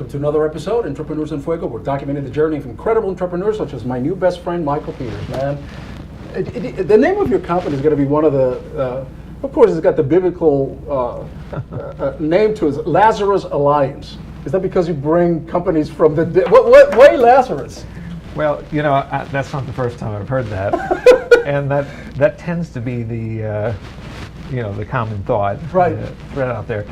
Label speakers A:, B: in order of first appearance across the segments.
A: Welcome to another episode, Entrepreneurs N Fuego. We're documenting the journey of incredible entrepreneurs such as my new best friend, Michael Peters, man. The name of your company is going to be one of the, of course, it's got the biblical name to it, Lazarus Alliance. Is that because you bring companies from the dead? Why Lazarus?
B: Well, you know, that's not the first time I've heard that. And that tends to be the, the common thought,
A: right,
B: thread out there.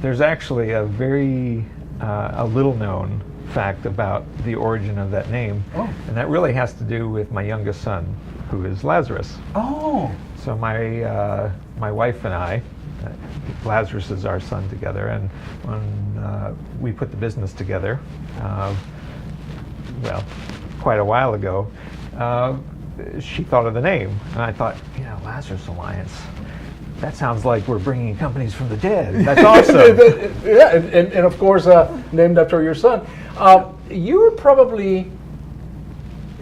B: There's actually a very a little known fact about the origin of that name, and that really has to do with my youngest son, who is Lazarus.
A: Oh.
B: So my wife and I, Lazarus is our son together, and when we put the business together, quite a while ago, she thought of the name, and I thought, Lazarus Alliance. That sounds like we're bringing companies from the dead. That's awesome.
A: Yeah, and of course, named after your son. You're probably,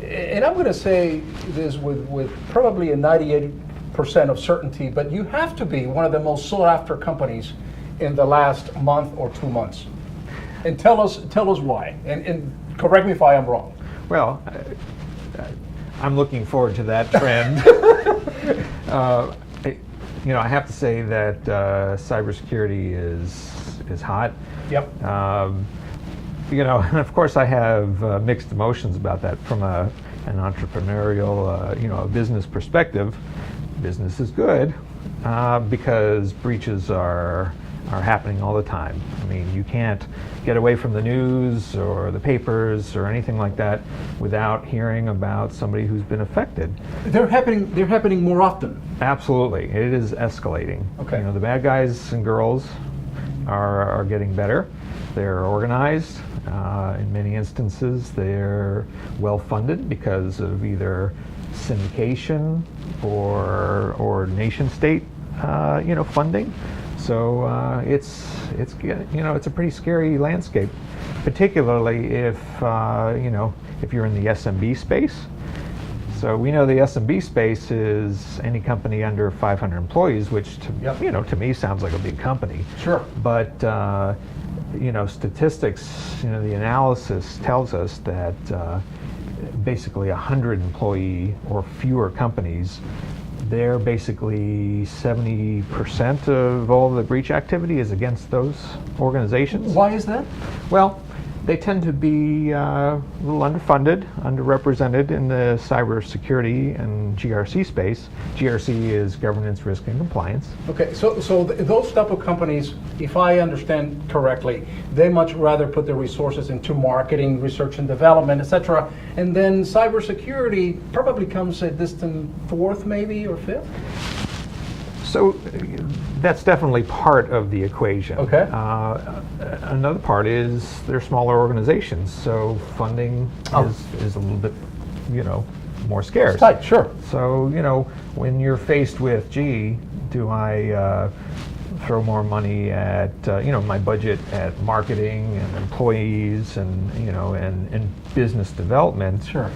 A: and I'm going to say this with probably a 98% of certainty, but you have to be one of the most sought after companies in the last month or 2 months. And tell us why. And correct me if I am wrong.
B: Well, I'm looking forward to that trend. I have to say that cybersecurity is hot.
A: Yep.
B: And of course I have mixed emotions about that from an entrepreneurial, business perspective. Business is good because breaches are happening all the time. I mean, you can't get away from the news or the papers or anything like that without hearing about somebody who's been affected.
A: They're happening more often.
B: Absolutely, it is escalating.
A: Okay.
B: The bad guys and girls are getting better. They're organized. In many instances, they're well funded because of either syndication or nation state, funding. So it's a pretty scary landscape, particularly if you're in the SMB space. So we know the SMB space is any company under 500 employees, which to me sounds like a big company.
A: Sure.
B: But statistics, the analysis tells us that basically 100 employee or fewer companies, they're basically 70% of all the breach activity is against those organizations.
A: Why is that?
B: Well, they tend to be a little underfunded, underrepresented in the cybersecurity and GRC space. GRC is governance, risk, and compliance.
A: Okay, so those type of companies, if I understand correctly, they much rather put their resources into marketing, research and development, etc. And then cybersecurity probably comes a distant fourth, maybe, or fifth?
B: So that's definitely part of the equation.
A: Okay.
B: Another part is they're smaller organizations, so funding is a little bit, more scarce.
A: It's tight, sure.
B: So, when you're faced with, do I throw more money at, my budget at marketing and employees and, and business development.
A: Sure.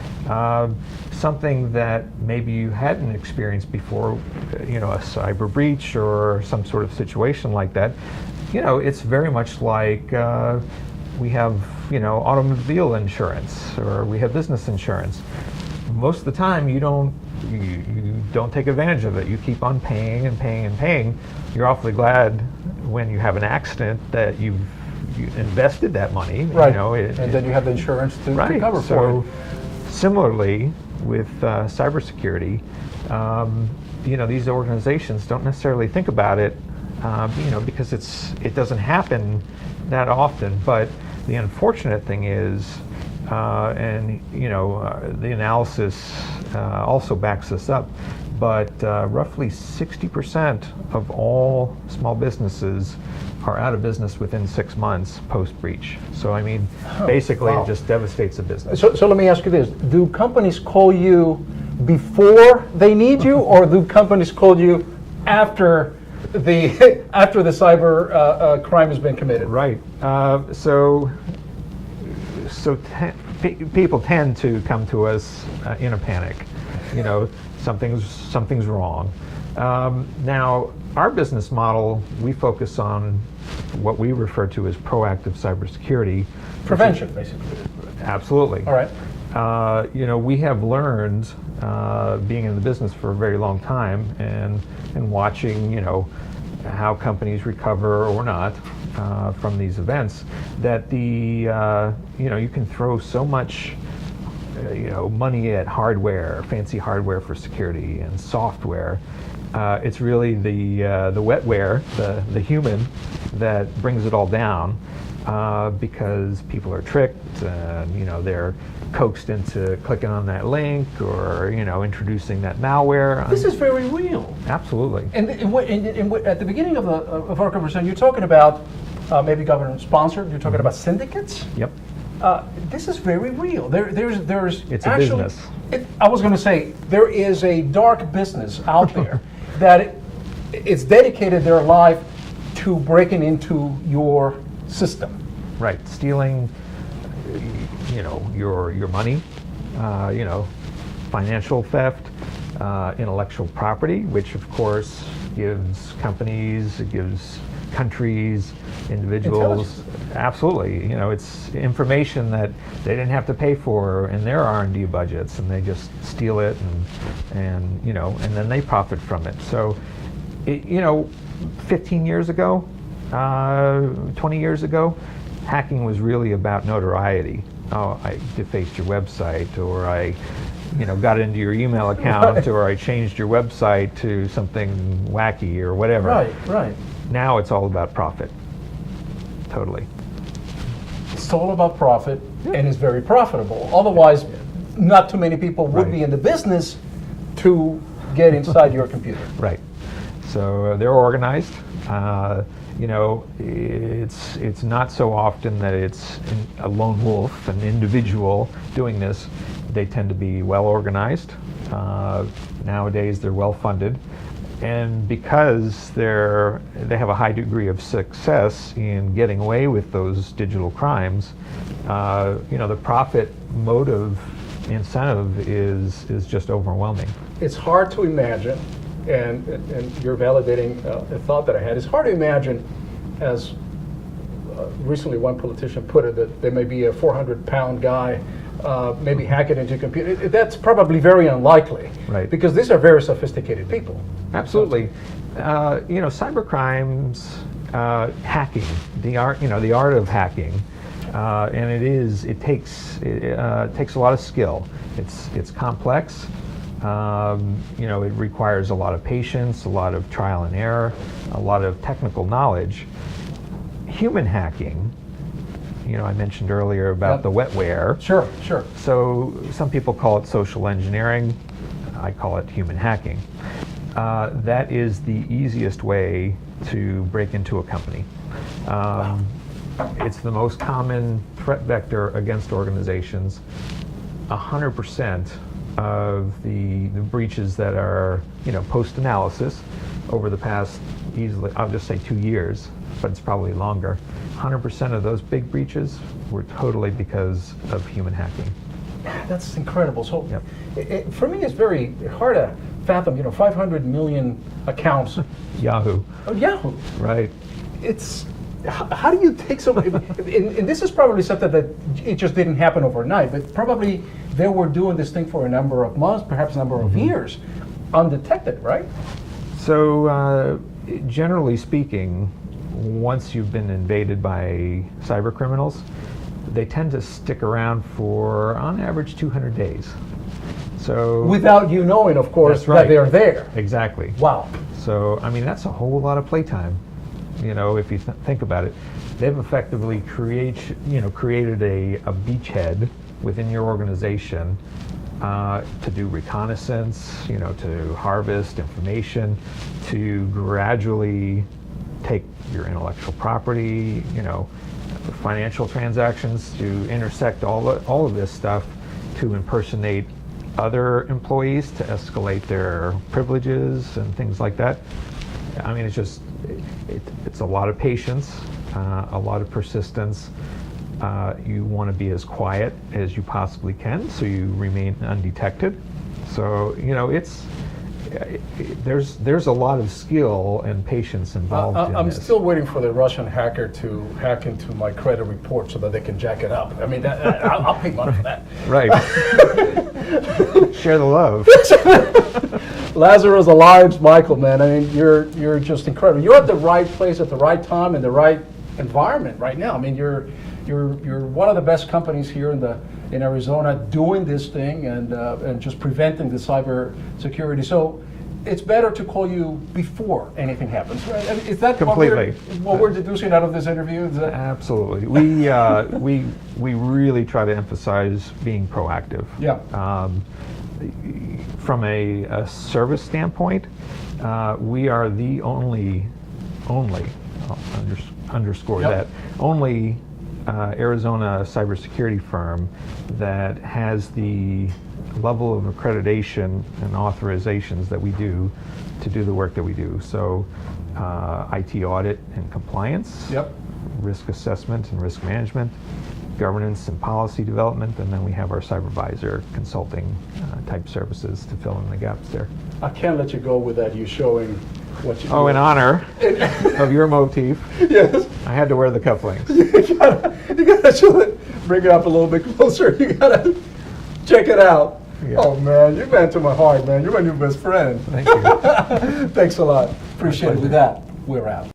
B: Something that maybe you hadn't experienced before, a cyber breach or some sort of situation like that, it's very much like we have, automobile insurance or we have business insurance. Most of the time you don't take advantage of it. You keep on paying and paying and paying. You're awfully glad when you have an accident that you invested that money.
A: Right. And then you have the insurance to cover for it.
B: Similarly, with cybersecurity, these organizations don't necessarily think about it, because it doesn't happen that often. But the unfortunate thing is, the analysis also backs this up, but roughly 60% of all small businesses are out of business within 6 months post-breach. So basically it just devastates the business.
A: So let me ask you this. Do companies call you before they need you, or do companies call you after the cyber crime has been committed?
B: Right. People tend to come to us in a panic. Something's wrong. Now, our business model, we focus on what we refer to as proactive cybersecurity.
A: Prevention, basically.
B: Absolutely.
A: All right.
B: We have learned, being in the business for a very long time and watching, how companies recover or not from these events, that you can throw so much, money at hardware, fancy hardware for security and software. It's really the wetware, the human, that brings it all down, because people are tricked, they're coaxed into clicking on that link or introducing that malware.
A: This is very real.
B: Absolutely.
A: And at the beginning of our conversation, you're talking about maybe government sponsored. You're talking about syndicates.
B: Yep.
A: This is very real. There's
B: It's a
A: actually,
B: business.
A: I was going to say there is a dark business out there that it's dedicated their life to breaking into your system.
B: Right. Stealing, your money, financial theft, intellectual property, which of course gives companies, it gives countries, individuals, absolutely. It's information that they didn't have to pay for in their R&D budgets, and they just steal it, and then they profit from it. So, 15 years ago, 20 years ago, hacking was really about notoriety. Oh, I defaced your website, or I got into your email account,
A: Right.
B: or I changed your website to something wacky or whatever.
A: Right.
B: Now it's all about profit. Totally.
A: It's all about profit, and it's very profitable. Otherwise, not too many people would
B: Right.
A: be in the business to get inside your computer.
B: Right. So they're organized. It's not so often that it's a lone wolf, an individual doing this. They tend to be well organized. Nowadays, they're well funded, and because they have a high degree of success in getting away with those digital crimes, the profit motive incentive is just overwhelming.
A: It's hard to imagine, and you're validating a thought that I had. It's hard to imagine, as recently one politician put it, that there may be a 400-pound guy maybe hack it into a computer. That's probably very unlikely,
B: Right.
A: because these are very sophisticated people.
B: Absolutely. Cyber crimes, hacking, the art of hacking, and it takes a lot of skill. It's complex. It requires a lot of patience, a lot of trial and error, a lot of technical knowledge. Human hacking, I mentioned earlier about
A: Yep.
B: the wetware.
A: Sure.
B: So some people call it social engineering. I call it human hacking. That is the easiest way to break into a company. It's the most common threat vector against organizations. 100% of the breaches that are, post-analysis over the past, easily, I'll just say 2 years, but it's probably longer. 100% of those big breaches were totally because of human hacking.
A: That's incredible. So,
B: Yep.
A: for me, it's very hard to fathom. 500 million accounts.
B: Yahoo.
A: Oh, Yahoo.
B: Right.
A: It's how do you take so? And this is probably something that it just didn't happen overnight, but probably they were doing this thing for a number of months, perhaps a number of years, undetected, right?
B: So, generally speaking, once you've been invaded by cyber criminals, they tend to stick around for, on average, 200 days. So
A: Without you knowing, of course,
B: That's right.
A: that they're there.
B: Exactly.
A: Wow.
B: So, that's a whole lot of playtime. If you think about it, they've effectively created a beachhead within your organization to do reconnaissance, to harvest information, to gradually take your intellectual property, financial transactions, to intersect all of this stuff, to impersonate other employees, to escalate their privileges and things like that. It's a lot of patience, a lot of persistence. You want to be as quiet as you possibly can so you remain undetected. So, there's a lot of skill and patience involved in
A: I'm
B: this.
A: still waiting for the Russian hacker to hack into my credit report so that they can jack it up. I mean, I'll pay money for that.
B: Right. Share the love.
A: Lazarus Alliance, Michael, man. I mean, you're just incredible. You're at the right place at the right time in the right environment right now. I mean, you're one of the best companies here in Arizona doing this thing and just preventing the cybersecurity. So it's better to call you before anything happens, right? I mean, is that
B: Completely.
A: what we're deducing out of this interview? Is that?
B: Absolutely. We really try to emphasize being proactive.
A: Yeah.
B: From a service standpoint, we are the only, I'll underscore
A: Yep.
B: that, only Arizona cybersecurity firm that has the level of accreditation and authorizations that we do to do the work that we do. So IT audit and compliance,
A: Yep.
B: risk assessment and risk management, governance and policy development, and then we have our cybervisor consulting type services to fill in the gaps there.
A: I can't let you go without you showing what you do.
B: Oh, in honor of your motif,
A: Yes.
B: I had to wear the cufflinks.
A: You gotta show it. Bring it up a little bit closer. You gotta check it out.
B: Yeah.
A: Oh man, you're man to my heart, man. You're my new best friend.
B: Thank you.
A: Thanks a lot. Appreciate it. With that, we're out.